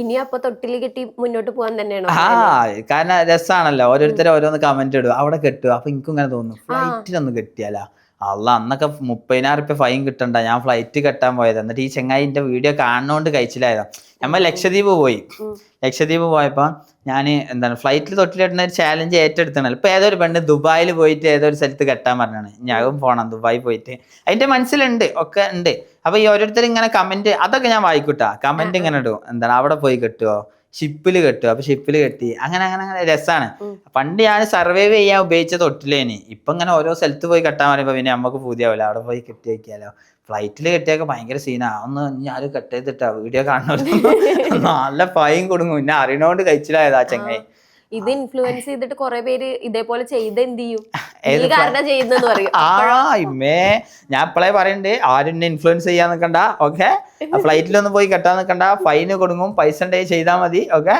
ഇനി അപ്പൊ തൊട്ടില് കെട്ടി മുന്നോട്ട് പോകാൻ തന്നെയാണോ ആ പ്ലാന്? കാരണം രസാണല്ലോ, ഓരോരുത്തർ ഓരോന്ന് കമന്റ് ഇടും, അവിടെ കെട്ടുക. അപ്പൊ എനിക്കും ഇങ്ങനെ തോന്നുന്നു ആ ഫ്ലൈറ്റിലൊന്ന് കെട്ടിയാലാ. അല്ല, അന്നൊക്കെ 30,000 ഫൈൻ കിട്ടണ്ട, ഞാൻ ഫ്ലൈറ്റ് കെട്ടാൻ പോയത്. എന്നിട്ട് ഈ ചെങ്ങായിന്റെ വീഡിയോ കാണുന്നോണ്ട് കഴിച്ചിലായതാ. നമ്മ ലക്ഷദ്വീപ് പോയി. ലക്ഷദ്വീപ് പോയപ്പോ ഞാൻ എന്താണ് ഫ്ലൈറ്റിൽ തൊട്ടിലിടുന്ന ഒരു ചാലഞ്ച് ഏറ്റെടുത്തണല്ലോ. ഇപ്പൊ ഏതൊരു പെണ്ണ് ദുബായിൽ പോയിട്ട് ഏതൊരു സ്ഥലത്ത് കെട്ടാൻ പറഞ്ഞാണ്, ഞാനും പോണം ദുബായി പോയിട്ട്. അതിന്റെ മനസ്സിലുണ്ട്, ഒക്കെ ഉണ്ട്. അപ്പൊ ഈ ഓരോരുത്തർ ഇങ്ങനെ കമന്റ് അതൊക്കെ ഞാൻ വായിക്കൂട്ടാ. ആ കമന്റ് ആ ഇങ്ങനെ ഇടും, എന്താണ് അവിടെ പോയി കെട്ടുവോ, ഷിപ്പിൽ കെട്ടുക. അപ്പൊ ഷിപ്പിൽ കെട്ടി, അങ്ങനെ അങ്ങനെ അങ്ങനെ രസമാണ്. ഉം. പണ്ട് ഞാൻ സർവൈവ് ചെയ്യാൻ ഉപയോഗിച്ച തൊട്ടിലേനി. ഇപ്പൊ ഇങ്ങനെ ഓരോ സ്ഥലത്ത് പോയി കെട്ടാൻ പറയുമ്പോ പിന്നെ നമുക്ക് പൂതിയാവില്ല, അവിടെ പോയി കെട്ടി വെക്കാലോ. ഫ്ലൈറ്റിൽ കെട്ടിയൊക്കെ ഭയങ്കര സീനാ. ഒന്ന് ഞാനും കെട്ടേതിട്ടാ വീഡിയോ കാണുന്നവരൊന്നും നല്ല ഫൈൻ കൊടുങ്ങും. പിന്നെ അറിയണോണ്ട് കഴിച്ചിലായതാ ആ ചെങ്ങായി. ഇത് ഇൻഫ്ലുവൻസ് ചെയ്തിട്ട് കുറെ പേര് ഇതേപോലെ ചെയ്ത് എന്ത് ചെയ്യും? നീ ഏത് കാരണം ചെയ്യുന്നെന്ന് പറയും. ആ അപ്പോഴോ? ഇമ്മേ, ഞാൻ ഇപ്പളേ പറയണ്ട്, ആരും എന്നെ ഇൻഫ്ലുവൻസ് ചെയ്യാൻ നിൽക്കണ്ട. ഓക്കെ, ഫ്ലൈറ്റിലൊന്നും പോയി കെട്ടാൻ നിൽക്കണ്ട, ഫൈന് കൊടുങ്ങും. പൈസ ഉണ്ടെങ്കിൽ ചെയ്താൽ മതി. ഓക്കെ.